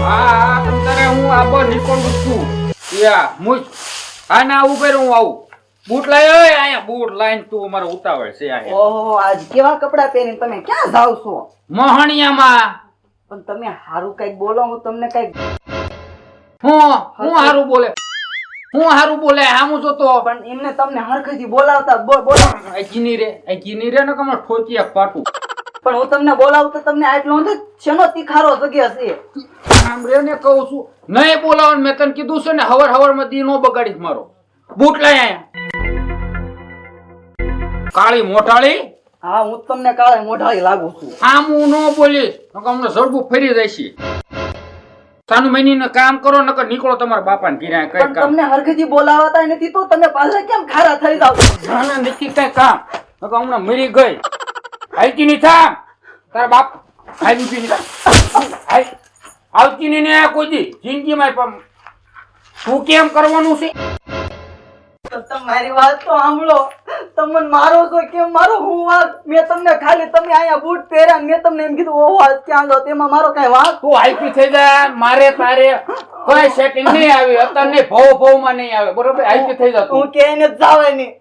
હા તમતારે હું આબો નીકળું છું યા મુજ આના ઉપર હું આવું બૂટ લાયો આયા બૂટ લાઈન તું મારો ઉતાવળ છે આયા ઓહો આજ કેવા કપડા પહેરીને તમે ક્યાં જાવ છો? મોહણિયામાં પણ તમે હારું કઈક બોલો, હું તમને કઈક હું હારું બોલે આમું જોતો પણ એમને તમને હરખથી બોલાવતા બોલો. આ કીની રે ને કમર ઠોકિયા પાટું પણ હું તમને બોલાવતો તમને આટલો નથી શેનો તીખારો જગ્યા છે? આમ રે ને કહું છું નહીં બોલાવ મેં તને કીધું છે ને હવાર માં દી નો બગાડીશ મારો બૂટ લાય આયા કાળી મોટાળી. હા હું તમને કાળે મોઢાળી લાગુ છું. આમ હું નો બોલીશ હમણાં ઝડપું ફરી જાય છે. સાનું મહિની કામ કરો નકર નીકળો તમારા બાપાને ઘીરા કઈ પણ તમને હરખથી બોલાવતા નથી તો તમે પાછા કેમ ખારા થઈ જાવ? ના નથી કઈ કામ નકર હમણાં મરી ગઈ આઈતી ની થા તારા બાપ આઈતી ની આઈ આવતી ની ને કોઈ દી જિંદગીમાં પણ તું કેમ કરવાનું છે? તમારી વાત તો સાંભળો. તમે મારો છો કેમ મારો? હું વાત મેં તમને ખાલી તમે અહીંયા બૂટ પહેર્યા મેં તમને એમ કીધું ઓ વાત ક્યાં ગયો તેમાં મારો કઈ વાત? તું આઈપી થઈ જા મારે તારે કોઈ સેટિંગ નહીં આવી અત્યારે નહીં ભવ માં નહીં આવે બરોબર આઈપી થઈ જા હું કે એને જાવે નહીં.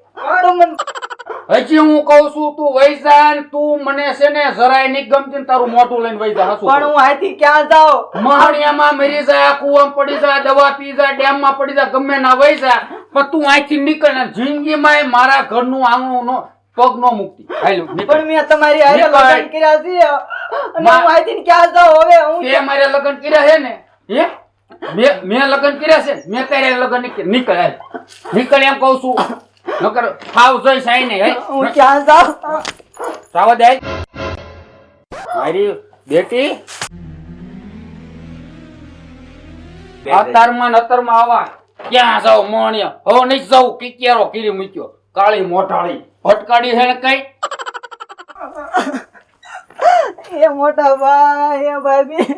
હજી હું કહું છું તું વઈ જા તું મને છે ને જરાય નહીં ગમતી ને તારું મોટું લઈને વઈ જા હસું પણ હું અહીંથી ક્યાં જાઉં? મહાણિયામાં મરી જા કુવામાં પડી જા દવા પી જા ડેમ માં પડી જા ગમે ના વઈ જા પણ તું અહીંથી નીકળ ને જિંદગીમાં મારા ઘરનું આંગણું નો પગ નો મુકતી હાલો પણ મેં તમારી હારે લગ્ન કર્યા છે અને હું અહીંથી ક્યાં જાઉં હવે? હું તે મારે લગ્ન કર્યા છે ને હે મેં લગ્ન કર્યા છે મેં તારે લગ્ન નીકળ એમ કહું છું નકર ખાવ જોઈ સાઈ ને હું ક્યાં જાઉં? સાવા દે મારી બેટી અત્યારમાં આવા ક્યાં જાવ મોણિયા હો નહીં જાવ કિકેરો કીરી મૂક્યો કાળી મોઢાળી ભટકાડી છે ને કઈ એ મોટા ભાઈ એ ભાભી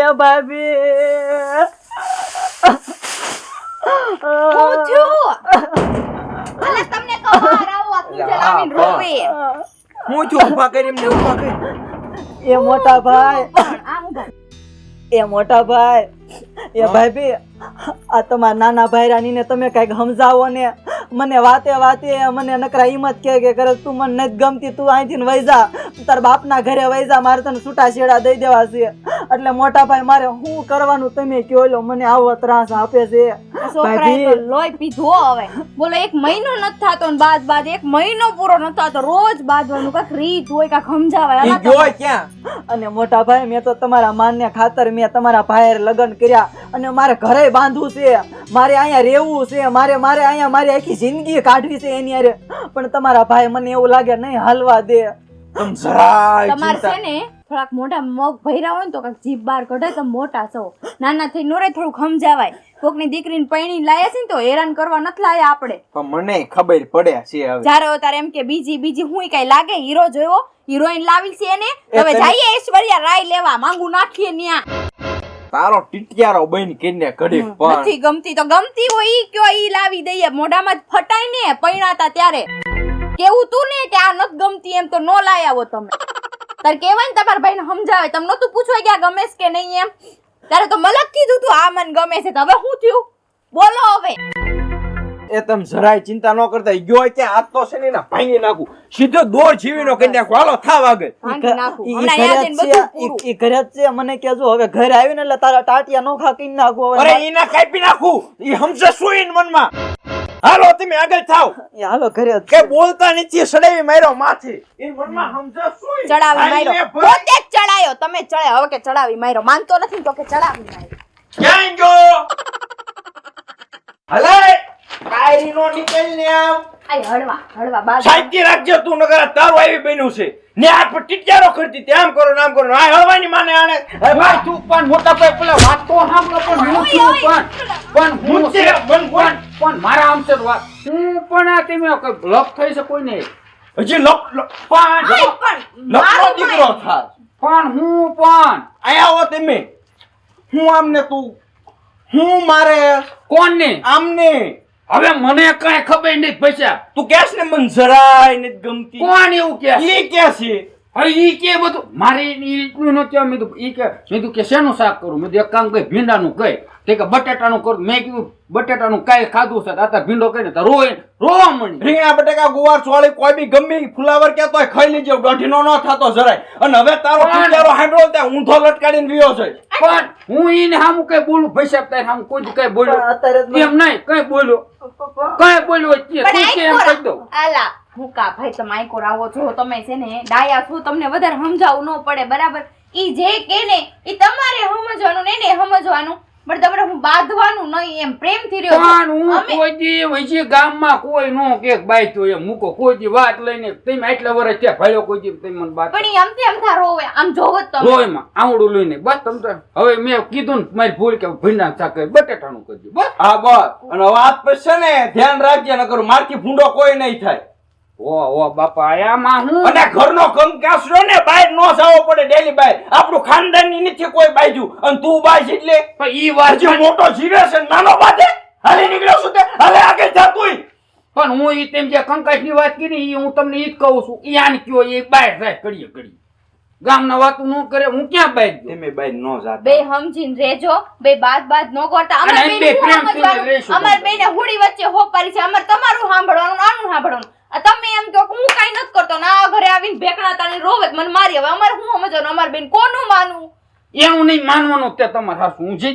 એ ભાભી હું છું અલા તમને કહો રાવો આ તું જલાવીને રોવે હું છું ઊભા કરી એમને ઊભા કરી એ મોટા ભાઈ આમ ઉભા એ મોટા ભાઈ એ ભાભી આ તમારા નાના ભાઈરાની ને તમે કઈક સમજાવો ને. મને વાતે મને નકરા હિંમત કે કરે તું મને નથી ગમતી તું અહીંથી વહી જા તાર બાપના ઘરે વહી જા મારે તને છૂટા છેડા દઈ દેવા છે. એટલે મોટા ભાઈ મારે શું કરવાનું તમે કયો લો મને આવો ત્રાસ આપે છે. છોકરાએ તો લોહી પીધો હવે બોલો 1 મહિનો નથી થાતો ને બાદ 1 મહિનો પૂરો નથી થાતો રોજ બાદવાનું કાક રીત હોય કાક સમજાવાય ઈ ગયો ક્યાં? અને મોટા ભાઈ મેં તો તમારા માન્ય ખાતર મેં તમારા ભાઈ લગ્ન કર્યા અને મારે ઘરે બાંધવું છે મારે અહીંયા રહેવું છે મારે અહીંયા મારી આખી જિંદગી કાઢવી છે એની હારે પણ તમારા ભાઈ મને એવું લાગે નહીં હાલવા દે. તમ જરાય તમારે છે ને થોડાક મોટા મગ ભર્યા હોય ને તો કાક જીભ બહાર કઢે તો મોટા છો નાના થઈ નોરે થોડુંક સમજાવાય. કોકની દીકરીને પૈણી લાયા છે ને તો હેરાન કરવા નથી લાયા આપણે. પણ મને ખબર પડે છે હવે જ્યારે તારે એમ કે બીજી હું કઈ લાગે હીરો જોયો હિરોઈન લાવી છે એને હવે જઈએ ઐશ્વર્યા રાય લેવા માંગુ નાખીએ ન્યા. તારો ટીટિયારો બની કરીને ઘડી પણ નથી ગમતી તો ગમતી હોય ઈ કયો ઈ લાવી દઈએ મોઢામાં જ ફટાય ને પૈણાતા ત્યારે કેવું તું ને કે આ નથી ગમતી એમ તો નો લાય આવો તમે તાર કેવાય ને તમારા ભાઈને સમજાવે તમને નતું પૂછવાય કે આ ગમે છે કે નહીં એમ ત્યારે તો મલક કીધું તું આ મને ગમે છે તો હવે શું થયું બોલો હવે. એ તમે જરાય ચિંતા ન કરતા ગયો કે આ તો છે ને ના ભાંગી નાખું સીધો દોર જીવીનો કરી નાખું હાલો થાવ આગળ. ભાંગી નાખું ઈ હમણાં યાદ એને બધું પૂરું. ઈ ઘરે જ છે મને કેજો હવે ઘરે આવીને એટલે તારા ટાટિયા નોખા કરી નાખું હવે. અરે ઈના કાપી નાખું ઈ સમજે શું ઈન મનમાં હાલો તમે આગળ થાવ એ હાલો ઘરે જ કે બોલતા નથી સડાવી માર્યો માથે ઈન મનમાં સમજે શું ચડાવી માર્યો પોતે જ ચડાયો તમે ચડાયો હવે કે ચડાવી માર્યો માનતો નથી તો કે ચડાવી માર્યો ક્યાં ગયો હલે કાયરી નો નીકળ ને આમ આય હળવા બાજુ સાઈડથી રાખજો તું નકર તારું આવી બન્યું છે ને આ પર ટીટિયારો કરતી તેમ કરો નામ કરો આ હળવાની માને આને અરે ભાઈ તું પણ મોટા ભાઈ પેલા વાત તો સાંભળો પણ હું છું પણ હું છે પણ મારા આમ છે વાત હું પણ આ તમે લપ થઈ છે કોઈ નહીં હજી લપ પણ લપનો દીકરો થાસ પણ હું પણ આયા હો તમે હું આમને તું હું મારે કોણ ને આમને હવે મને કઈ ખબર નહીં પૈસા તું કેસ ને મન જરાય નથી ગમતી કોણ એવું કે ઈ કે છે હવે ઈ કે બધું મારે ઈ એટલું ન કહેવાય. મેં કીધું કે શેનું શાક કરું? મેં કીધું એક કામ કઈ ભીંડાનું કઈ તે કે બટેટાનું કરું. મેં કીધું બટેટાનું કાંઈ ખાધું છે અત્યારે ભીંડો કહીને તો રોવા મળી. રીંગણા બટેકા ગુવાર ચોળી કોઈ બી ગમે ફુલાવર કે તોય ખાઈ લેજો, ગઢીનો ન થતો જરાય. અને હવે તારો પિંજારો હાંડો ત્યાં ઊંધો લટકાડીને વિયો છે. પણ હું ઈને સામું કઈ બોલું ભાઈ સાહેબ તારે સામું કોઈ કઈ બોલ્યો અત્યારે જ એમ નહીં કઈ બોલ્યો પપ્પા કઈ બોલ્યો તું કે એમ કહી દઉં. આલા હુકા ભાઈ તમે આઈકો રાવો છો, તમે છે ને ડાયા છો, તમને વધારે સમજાવવું ન પડે બરાબર. ઈ જે કે ને ઈ તમારે સમજવાનું ને એને સમજવાનું, પણ તમારે હું બાંધવાનું નહીં એમ પ્રેમથી રહ્યો. પણ હું કોઈ દી વૈસી ગામમાં કોઈ નો કે બાઈ તો એમ મૂકો કોઈ દી વાત લઈને તમે આટલા વર્ષ ત્યાં ભાઈઓ કોઈ દી તમે મને બાત પણ ઈ આમથી આમથા રોવે, આમ જોવો જ તમે. રોયમાં આવડું લઈને બસ તમ તો હવે મેં કીધું ને મારી ભૂલ કે ભીંડા શાક બટેટાનું કરજો બસ. હા બસ. અને વાત પછી છે ને ધ્યાન રાખજે, નકર મારથી ભૂંડો કોઈ નહીં થાય. ઓ બાપા આયામાં હું અને ઘરનો કંકાસ રહ્યો ને બહાર નો જાવો પડે ડેલી બહાર. આપણું ખાનદાનની નથી કોઈ બાજુ, અને તું બાજ એટલે પણ ઈ વાત હજી મોટો જીવે છે ને નાનો બાજે હાલી નીકળ્યો છું તે હાલે આગળ જા તુંય. પણ હું ઈ તેમ જે કંકાસની વાત કરી ઈ હું તમને ઈ જ કહું છું. ઈ આને કયો એ બહાર જાય કરીએ ગામના વાતું ન કરે હું ક્યાં બહાર ગયો. તમે બહાર નો જાતા. બે સમજીને રેજો, બે બાદ ન કરતા. અને અમાર એમ બેને બે હું પ્રેમથી સમજવાનું? રહેશું અમાર બધું. બેને હુડી વચ્ચે હોપારી છે, અમાર તમારું સાંભળવાનું ને આનું સાંભળવાનું. આ તમે એમ કહો કે હું કાઈ નથી કરતો ને આ ઘરે આવીને ભેકણા તાણી રોવે મને મારી. હવે અમારે હું સમજવાનું? અમાર બેન કોનું માનવું? એવું નહીં માનવાનું તે તમારે હાસું. હું જે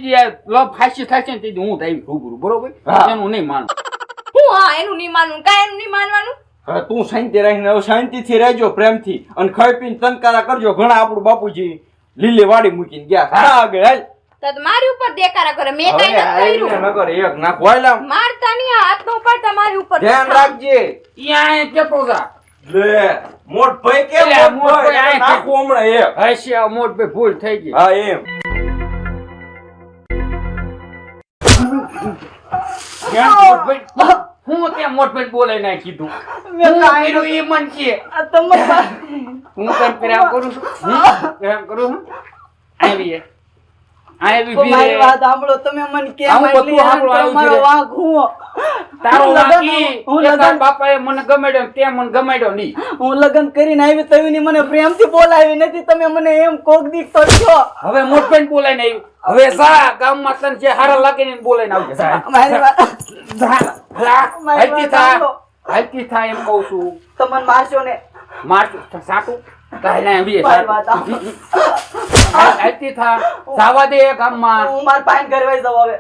લવ ફાંસી થાય છે ને તે હું થાય રૂબરૂ બરોબર હા. એનું નહીં માનું. હું હા એનું નહીં માનવું, કાંઈ એનું નહીં માનવાનું. હવે તું શાંતિ રહીને હવે શાંતિથી રહેજો પ્રેમથી, અને ખાઈ પીને તનકારા કરજો. ઘણા આપણું બાપુજી લીલી વાડી મૂકીને ગયા. હા આગળ હાલ. તો મારી ઉપર દેકારા કરે, મેં કાંઈ હવે નથી આઈને કર્યું. નકર એક નાખ વાયલા. મારતા નહીં, હાથ નો ઉપાડતા મારી ઉપર. ધ્યાન રાખજે. ત્યાં કેતો જા લે મોટ ભાઈ કે એટલે આ મોટ મોટ ભાઈ ભાઈ આ નાખું હમણાં એક. હશે આ મોટ ભાઈ ભૂલ થઈ ગઈ. હા એમ. ક્યાં મોટ ભાઈ હું ત્યાં મોટ ભાઈ બોલાઈ ના કીધું હું કર્યું ઈ મન કે આ તમારા હું કઈ પ્રેમ કરું છું પ્રેમ કરું છું આવી મારી ભીરે વાત સાંભળો, તમે મને કેમ આવું આટલી બધું સાંભળો, આવું તમારો ધીરે. વાંક હું તારો હું વાંકી હું એકાદ લગન બાપાએ મને ગમાડ્યો ને તે મને ગમાડ્યો નહીં. હું લગન કરીને આવી તવીની મને પ્રેમથી બોલાવી નથી, તમે મને એમ કોક દીક તો છો. હવે મોટ ભાઈ બોલાઈને આવ્યું. હવે જા ગામમાં તને જે હારા લાગે ને એને બોલાઈને આવજે. જા. મારી વાત જા. જા. મારી હાલતી વાત થા. સાંભળો. હાલતી થા એમ કહું છું. તમને મારશો ને. મારતું સાટું તારે આવી મારી વાત સાંભળો. હાલતી થા. જાવા દે ગામમાં. હું મારા પાઈન ઘરે વઈ જાઉં હવે.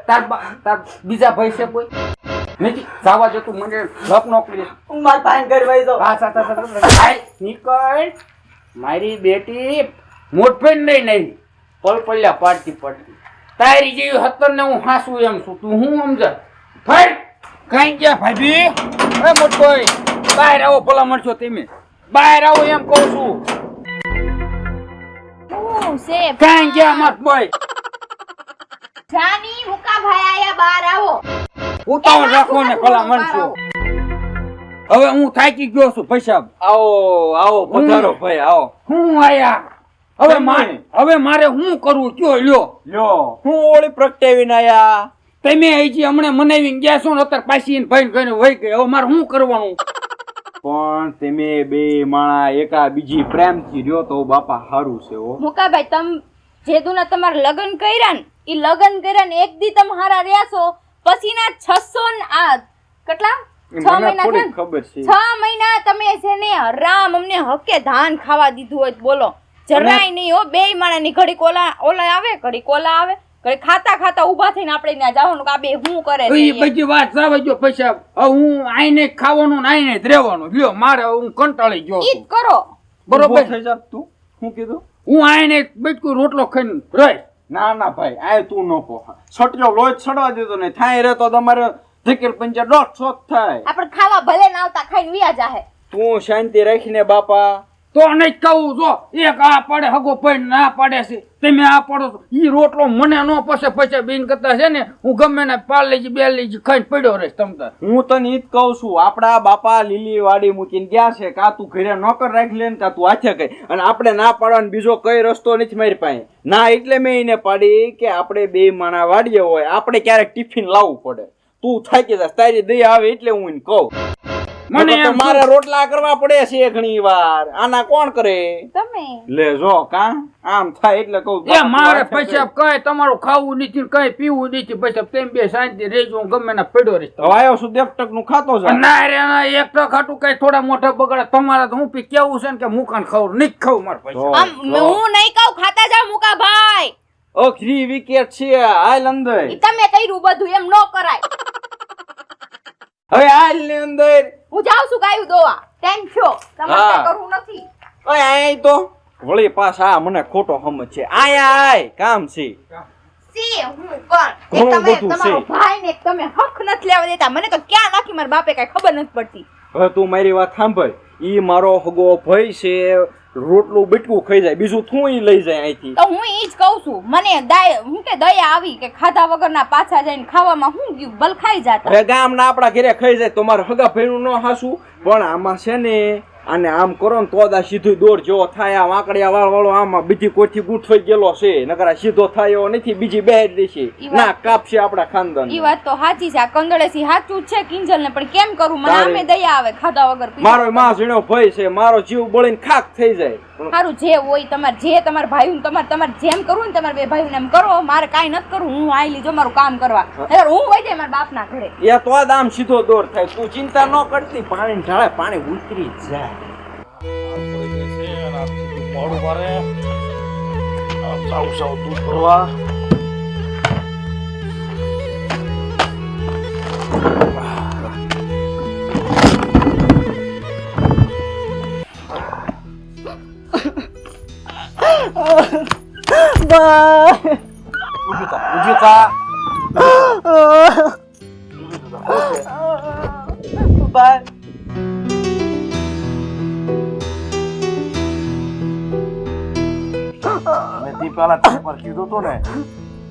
તાર બીજા ભાઈ છે કોઈ નથી જાવા જતું મને લપ નો કરી. હું મારા પાઈન ઘરે વઈ જાઉં. હા સા નીકળ મારી બેટી મોટફેન નહીં પલપલ્યા પાડતી પડતી તારી જેવી હતર ને હું હાસું એમ છું તું હું સમજ ફાઈટ કઈ ગયા ભાભી એ મોટભાઈ બહાર આવો ભલા મળશો તમે બહાર આવો એમ કહું છું હું છે કઈ ગયા મોટભાઈ જાની મુકા ભાઈ આયા બહાર આવો. ઉતાવળ રાખો ને ભલા મળશો હવે હું થાકી ગયો છું પૈસા આવો આવો પધારો ભાઈ આવો. હું આયા હવે મારે શું કરવું કયો લ્યો લ્યો હું ઓળી પ્રગટાવીને આયા. તમે હજી હમણાં મનાવીને ગયા છો ને અત્યારે પાછી ભાઈ કહીને વહી ગઈ હવે મારે શું કરવાનું પણ તમે બે માણા એકા બીજી પ્રેમથી રહ્યો તો બાપા હારું છે હો. મુકા ભાઈ તમ જેદુના તમારે લગન કર્યા ને ઈ લગન કર્યા ને એક દી તમે હારા રહ્યા છો પછીના 600 ને આ કેટલા 6 મહિના થોડી થયા? ખબર છે. 6 મહિના તમે છે ને હરામ અમને હકે ધાન ખાવા દીધું હોય તો બોલો જરાય નહીં હો. બે માણાની ઘડી ઓલા આવે ઘડી કોલા આવે ઘડી ખાતા ઊભા થઈને આપણે ત્યાં જવાનું કે આ બે શું કરે છે એ અહીંયા? બધી વાત સાવ જો પૈસા હવે હું આઈને ખાવાનું ને આઈને જ રહેવાનું લ્યો મારે હું કંટાળી ગયો ઈ જ છું. કરો. બરોબર ઊભો થઈ જા તું. શું કીધું? હું આઈને બેટકું રોટલો ખાઈને રહી ના ના ભાઈ આ તું નો કહો. છટજો લોહી છડવા દેતો ને થાય રે તો તમારે ધકેલ પંચા 150 થાય. આપણે ખાવા ભલે ના આવતા ખાઈને વિયા જાહે. તું શાંતિ રાખીને બાપા. તો નહીં કહું જો એક આ પાડે હગો પૈણ ના પાડે છે તમે આ પાડો છો ઈ રોટલો મને નો પસે પૈસા બેન કરતા છે ને હું ગમે ને પાલ લેજી બે લેજી ખાઈને પડ્યો રહીશ તમ તાર હું તને ઈ જ કહું છું આપડા બાપા લીલી વાડી મૂકીને ગયા છે. કા તું ઘરે નોકર રાખી લે ને કા તું હાથે કઈ. અને આપણે ના પાડવાનો બીજો કઈ રસ્તો નથી મારી પાસે. ના એટલે મેં એને પાડી કે આપણે બે માણા વાડીએ હોય આપણે ક્યારેક ટિફિન લાવવું પડે. તું થાકી જા તારી દયા આવે એટલે હું એને કહું. મને નકર તો એમ મારે રોટલા કરવા પડે છે ઘણી વાર આના કોણ કરે તમે લે જો કા આમ થાય એટલે કહું એ મારે પૈસા કઈ તમારું ખાવું નથી કઈ પીવું નથી પૈસા તેમ બે શાંતિ રહેજો હું ગમે ના પડ્યો રહીશ હવે આવ્યો છું દેવટક નું ખાતો છે ના રે ના એક તો ખાટું કઈ થોડા મોટા બગડે તમારા તો હું પી કેવું છે ને કે મુકાન ખાવું નહીં ખાવું મારા પૈસા આમ હું નહીં કહું ખાતા જાવ મુકા ભાઈ ઓ 3 વિકેટ છે હાલ અંદર ઈ તમે કર્યું બધું એમ ન કરાય હવે હાલ ની અંદર હું જાઉં છું ગાયું દોવા ટાઈમ થયો તમારે હા. કાંઈ કરવું નથી ઓય આય તો વળી પાછા આ મને ખોટો સમજ છે આય આય કામ છે સી હું કોણ ઘણું તમે બધું તમારો છે. ભાઈ ને તમે હક નથી લેવા દેતા મને તો ક્યાં નાખી મારા બાપે કઈ ખબર નથી પડતી હવે તું મારી વાત સાંભળ ઈ મારો હગો ભાઈ છે રોટલું બીટકું ખાઈ જાય બીજું તું ઈ લઈ જાય અહીંથી તો હું ઈ જ કહું છું મને હું કે દયા આવી કે ખાધા વગરના પાછા જઈને ખાવામાં હું ગયું બલખાઈ જાતા હવે ગામના આપણા ઘરે ખાઈ જાય તો મારા હગા ભાઈનું ન હાસું પણ આમાં છે ને આને આમ કરો ને તો દા સીધું દોર જેવો થાય આ વાંકડિયા વાળ વાળો આમાં બીજી કોઈથી ગૂંઠવાઈ ગયેલો છે નકર આ સીધો થાય એવો નથી બીજી બેહેડ દેશે ઈ વાત- ના કાપશે આપણા ખાનદાન ઈ વાત તો સાચી છે આ કંદળેસી સાચું જ છે કિંજલ ને પણ કેમ કરું મને તારે- આમે દયા આવે ખાધા વગર પીધા મારો માં ઝીણો ભાઈ છે મારો જીવ બળીને ખાક થઈ જાય સારું જે હોય તમારા ભાઈ તમારે જેમ કરવું ને તમારે બે ભાઈ એમ કરો મારે કાંઈ નથી કરવું હું આઈ લીજો મારું કામ કરવા નહીંતર હું હોય જાય મારા બાપના ઘરે એ તો જ આમ સીધો દોર થાય તું ચિંતા ન કરતી પાણી ઢાળે પાણી ઉતરી જ જાય મોડું મારે સાવ સાવ દૂધ ભરવા ભાઈ ઊભી થા ભાઈ મેં તી પેલા તને પર કીધું તો ને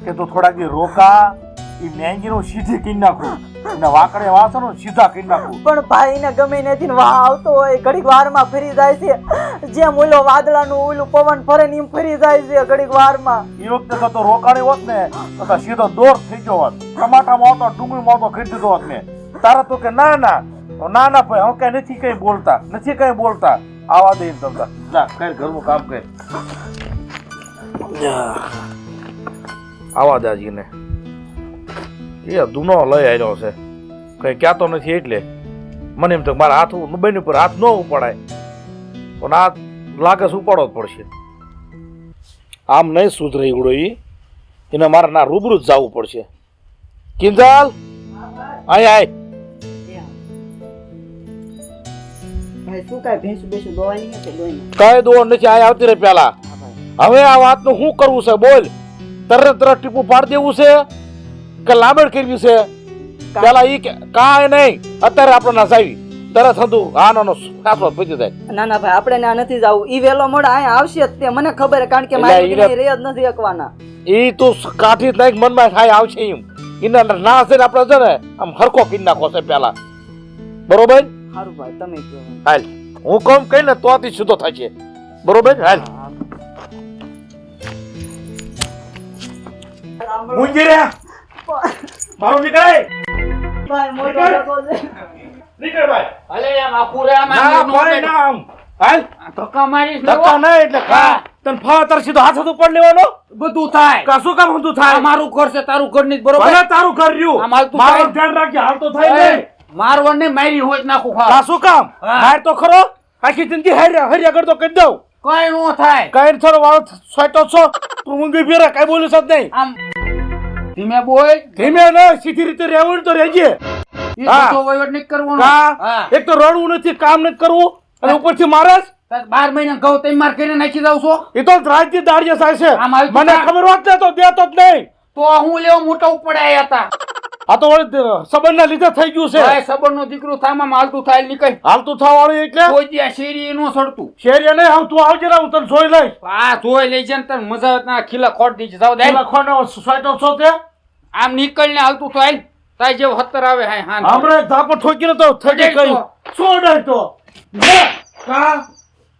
કે તું થોડાક દી રોકા ઈ મેંગીનું સીધી કરી નાખું ને વાકડે વાસણો સીધા કરી નાખું પણ ભાઈ ને ગમે નથી વાહ આવતો હોય ઘડીક વારમાં ફરી જાય છે જેમ ઓલો વાદળાનું ઓલું પવન ફરે ને એમ ફરી જાય છે ઘડીક વારમાં એ વખતે તો રોકાણી હોત ને તો સીધો દોર થઈ ગયો હોત ટમાટામાં હોતો ડુંગળીમાં હોતો કરી દીધો હોત ને તારા તો કે ના ના ભાઈ હું કઈ નથી કઈ બોલતા આવા દે તમને જા કર ઘરનું કામ કર આવા દાજીને એ દુનો લઈ આવ્યો છે કઈ ક્યાતો નથી એટલે મને એમ તો મારા હાથ બેન ઉપર હાથ ન ઉપાડાય પણ આ લાગે ઉપાડવો જ પડશે આમ નહીં સુધરે ઈગડો એને મારે ના રૂબરૂ જ જવું પડશે કિંજલ આય આય ભાઈ શું કાંઈ ભેંસું બેસું દોવાની છે દોઈને કઈ દો નથી આય આવતી રે પેલા હવે આ વાતનું શું કરવું છે બોલ તરત ટીપું પાડી દેવું છે કે લાંબડ કરવી છે પેલા ઈ કાંઈ નહીં અત્યારે આપણે ના જાવી તરત હતું આનો સાચો પતી જાય ના ના ભાઈ આપણે ના નથી જવું ઈ વેલો મોડા અહીંયા આવશે જ તે મને ખબર છે કારણ કે એટલે મારી ઈને- રે જ નથી શકવાના ઈ તું કાઠી જ નાખ મનમાં થાય આવશે એમ એના ના છે આપણે છે ને આમ હરખો કરી નાખો છે પેલા બરોબર સારું ભાઈ તમે કહો હાલ હું કોમ કઈ ને તોથી સીધો થશે બરોબર હાલ મુંજી રે મારું નીકળાય ભાઈ મોટો ડકો છે નીકળ ભાઈ અલે એમ આખું રે આમ ના આમ ભાઈ ના આમ હાલ ધક્કા મારીશ ને ધક્કા નહીં એટલે હા. તને ફાવતર સીધો હાથ હાથ ઉપર લેવાનો બધું થાય કા શું કામ હતું આ થાય મારું ઘર છે તારું ઘર નહીં બરોબર ભલે તારું ઘર રહ્યું આમ હાલતું મારું થાય. ધ્યાન રાખજે હાલ તો થાય નહીં મારવાડ ને મારી હોય જ નાખું કા ખા શું કામ હા. હાર તો ખરો આખી જિંદગી હર્યા હર્યા કરતો કરી દઉં કઈ નો થાય કઈ થોડો વાળો સોટો છો તું ઊંઘી ફેરે કઈ બોલું જ નહીં આમ ધીમે બોલ ધીમે ન સીધી રીતે રહેવું તો રહેજે ઈ હા. બધો વહીવટ નહીં કરવાનો કા હા એક તો રડવું નથી કામ નથી કરવું અને ઉપરથી મારે તાર 12 મહિના ઘઉં તમે માર કરીને નાખી જાવ છો એ તો રાજ્ય દાડિયા થાય છે આમ હાલતું મને થાય. ખબર હોત ને તો દેતો જ નહીં તો હું લેવો મોટા ઉપર આયા હતા આ તો વળી સંબંધના લીધે થઈ ગયું છે ભાઈ સબર નો દીકરો થામાં હાલતું થાય નીકળ હાલતું થવા વાળું એટલે કોઈ દી આ શેરી નો સડતું શેરીએ નહીં આવ તું આવજે ને હું તને જોઈ લઈશ આ જોઈ લઈ છે ને તને મજા આવે ના ખીલા ખોટ દીધી જાવ દે લખવાનો સ્વેટર છો તે આમ નીકળ ને હાલતું થાય તાય જેવો 17 આવે હાય હા હમણાં ધાપો ઠોકીને તો થઈ અડે ગઈ શું ડર તો લે કા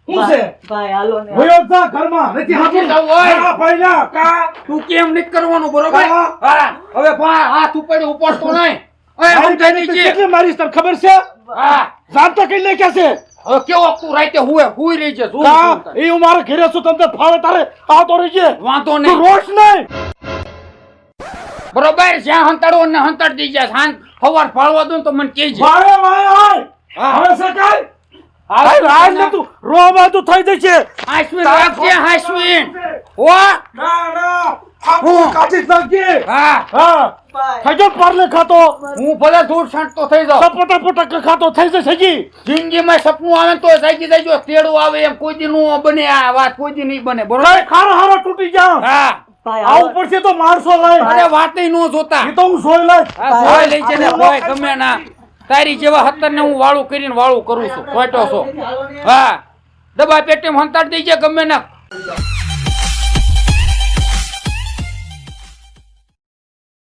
હું છે ભાઈ હાલો ને ભયો જા ઘરમાં નથી નથી હાથું જવું હોય. ના ભાઈ ના કા તું કેમ નહીં કરવાનું બરોબર હા. હા હવે ભા હાથ ઉપર ઉપાડતો નહીં ઓય મારી સમજાય બેટી નહીં છે કેટલી મારીશ તને ખબર છે હા જાણતા કઈ લે કે છે હવે કેવો તું રાતે હુઈ રહી છે શું કા શું થાય? એ હું મારે ઘરે છું તમને ફાવે તારે આવતો રહી છે વાંધો તું નહીં રોજ નહીં બરોબર જ્યાં હંતાડો ને હંતાડી દઈ જાય સાંજ સવાર ફાળવા દો ને તો મને કહેજે વારે વારે હવે છે કાઈ હાય રાજ ને તું રોમાં તું થઈ જશે હાસવીન રાખજે હાસવીન ઓ ના ના હું કાચી જ નાખજે હા હા ભાઈ ખાજો પાર્લે ખાતો હું ભલે ધૂળ છાંટતો થઈ જાઉં સપોટા પોટા ખાતો થઈ જશે જી જિંદગીમાં સપનું આવે ને તો જાગી જાયજો તેડું આવે એમ કોઈ દી નું બને આ વાત કોઈ દી નહીં બને બરોબર લઈ ખારો હારો તૂટી જા હા ભાઈ આવું પડશે તો માણસો લઈ અરે વાતે નો જોતા એ તો હું જોઈ લઈશ આ જોઈ લઈ છે ને કોઈ ગમે ના તારી જેવા હતર ને હું વાળું કરીને વાળું કરું છું ખોટો છો હા ડબ્બા પેટીમાં હંતાડી દેજે ગમે ના